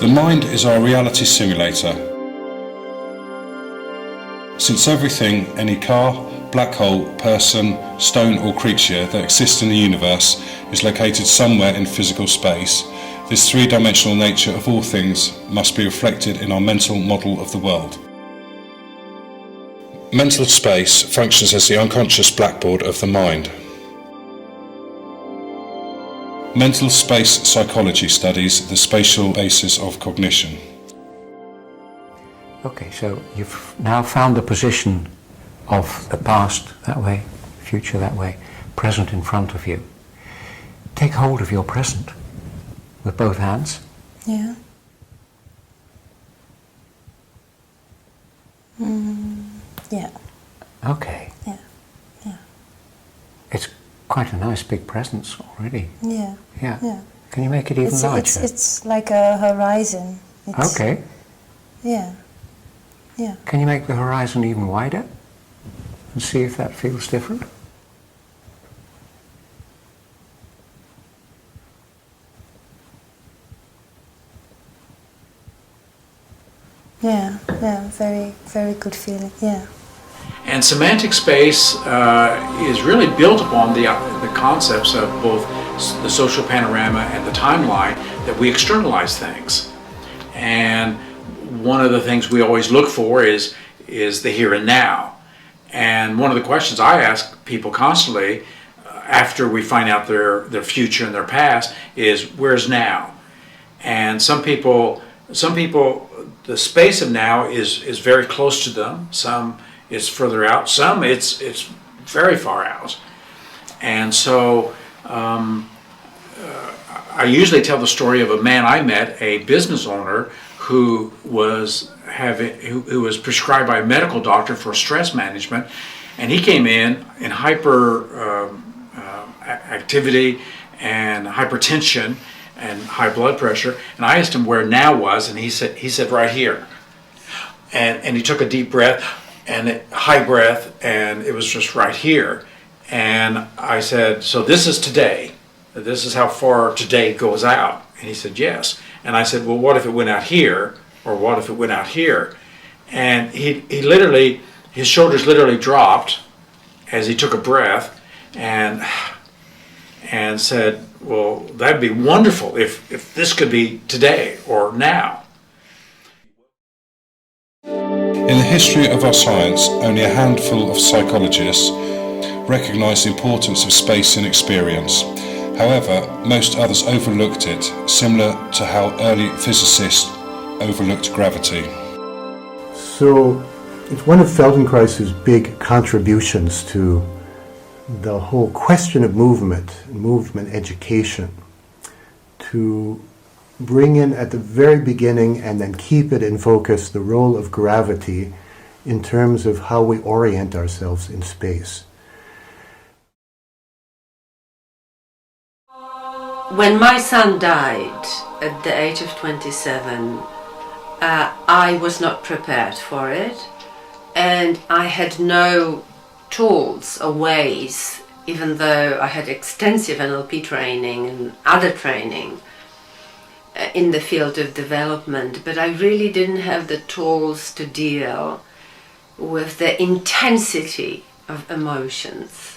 The mind is our reality simulator. Since everything, any car, black hole, person, stone or creature that exists in the universe is located somewhere in physical space, this three-dimensional nature of all things must be reflected in our mental model of the world. Mental space functions as the unconscious blackboard of the mind. Mental space psychology studies the spatial basis of cognition. Okay, so you've now found the position of the past that way, future that way, present in front of you. Take hold of your present with both hands. Yeah. Yeah. Okay. Yeah. Yeah. It's quite a nice big presence already. Yeah. Yeah. Yeah. Can you make it even larger? It's like a horizon. Okay. Yeah. Yeah. Can you make the horizon even wider and see if that feels different? Yeah, yeah, very, very good feeling, yeah. And semantic space is really built upon the concepts of both the social panorama and the timeline that we externalize things. And one of the things we always look for is the here and now. And one of the questions I ask people constantly after we find out their future and their past is, where's now? And some people, the space of now is very close to them. Some it's further out. Some it's very far out. And so I usually tell the story of a man I met, a business owner who was prescribed by a medical doctor for stress management, and he came in hyper activity and hypertension and high blood pressure, and I asked him where now was, and he said right here, and he took a deep breath and high breath, and it was just right here. And I said, so this is today, this is how far today goes out? And he said yes. And I said, well, what if it went out here, or what if it went out here? And he literally, his shoulders literally dropped as he took a breath and said, well, that'd be wonderful if this could be today or now. In the history of our science, only a handful of psychologists recognise the importance of space in experience. However, most others overlooked it, similar to how early physicists overlooked gravity. So, it's one of Feldenkrais's big contributions to the whole question of movement education, to bring in at the very beginning and then keep it in focus the role of gravity in terms of how we orient ourselves in space. When my son died at the age of 27, I was not prepared for it, and I had no tools or ways, even though I had extensive NLP training and other training in the field of development, but I really didn't have the tools to deal with the intensity of emotions.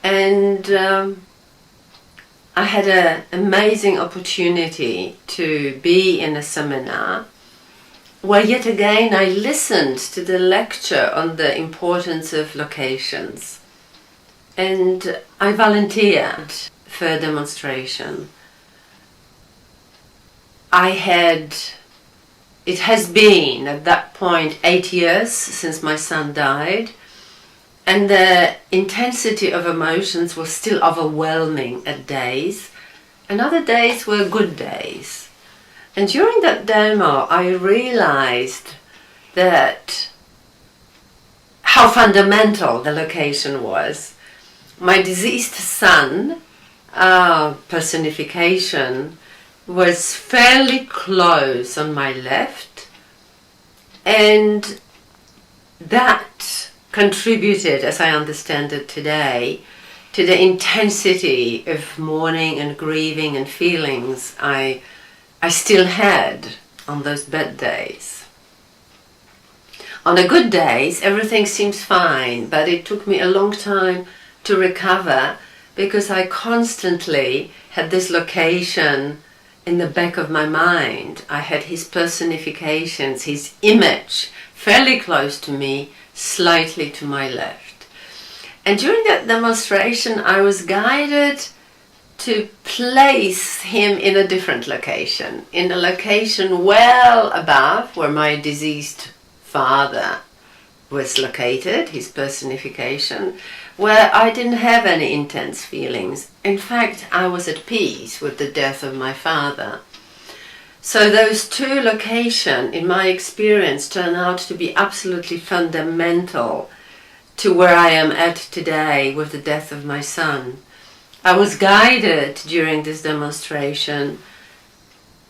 And I had an amazing opportunity to be in a seminar where yet again I listened to the lecture on the importance of locations, and I volunteered for a demonstration. It has been at that point 8 years since my son died, and the intensity of emotions was still overwhelming at days, and other days were good days. And during that demo, I realized that how fundamental the location was. My deceased son, personification, was fairly close on my left, and that contributed, as I understand it today, to the intensity of mourning and grieving and feelings I I still had on those bad days. On the good days, everything seems fine, but it took me a long time to recover because I constantly had this location in the back of my mind. I had his personifications, his image, fairly close to me, slightly to my left. And during that demonstration, I was guided to place him in a different location, in a location well above where my deceased father was located, his personification, where I didn't have any intense feelings. In fact, I was at peace with the death of my father. So those two locations, in my experience, turn out to be absolutely fundamental to where I am at today with the death of my son. I was guided during this demonstration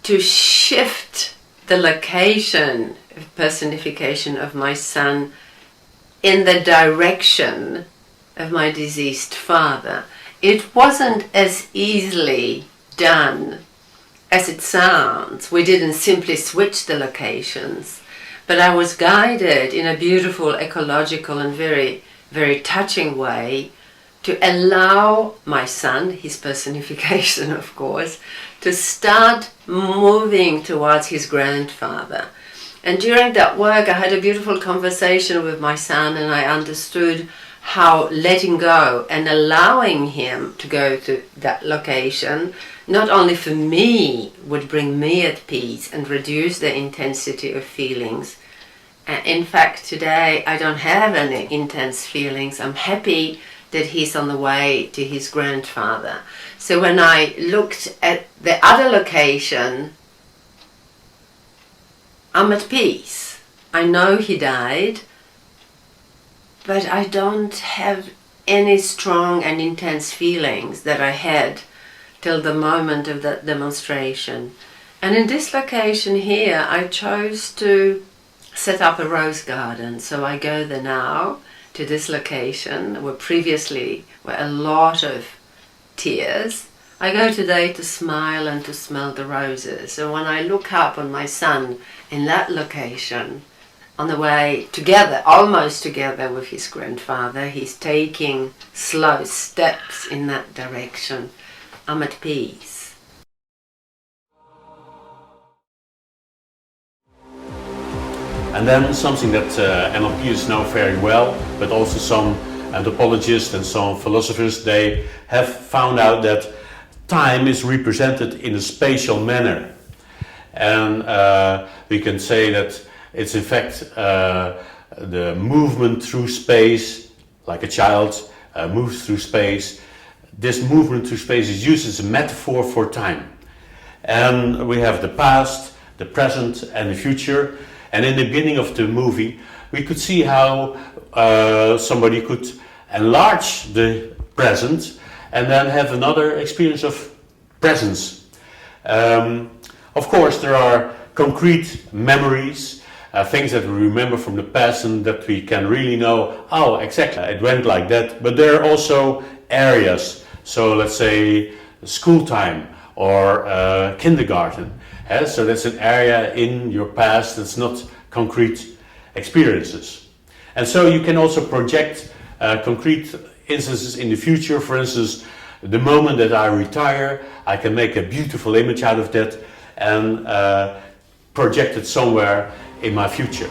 to shift the location, personification of my son in the direction of my deceased father. It wasn't as easily done as it sounds. We didn't simply switch the locations, but I was guided in a beautiful, ecological and very, very touching way to allow my son, his personification of course, to start moving towards his grandfather. And during that work I had a beautiful conversation with my son, and I understood how letting go and allowing him to go to that location not only for me would bring me at peace and reduce the intensity of feelings. In fact, today I don't have any intense feelings. I'm happy that he's on the way to his grandfather. So when I looked at the other location, I'm at peace. I know he died, but I don't have any strong and intense feelings that I had till the moment of that demonstration. And in this location here, I chose to set up a rose garden. So I go there now to this location where previously were a lot of tears. I go today to smile and to smell the roses. And when I look up on my son in that location, on the way together, almost together with his grandfather, he's taking slow steps in that direction. I'm at peace. And then something that NLPers know very well, but also some anthropologists and some philosophers, they have found out that time is represented in a spatial manner. And we can say that it's in fact the movement through space, like a child moves through space. This movement through space is used as a metaphor for time. And we have the past, the present and the future. And in the beginning of the movie, we could see how somebody could enlarge the present and then have another experience of presence. Of course, there are concrete memories, things that we remember from the past and that we can really know, oh, exactly, it went like that. But there are also areas, so let's say school time or kindergarten. So that's an area in your past that's not concrete experiences. And so you can also project concrete instances in the future. For instance, the moment that I retire, I can make a beautiful image out of that and project it somewhere in my future.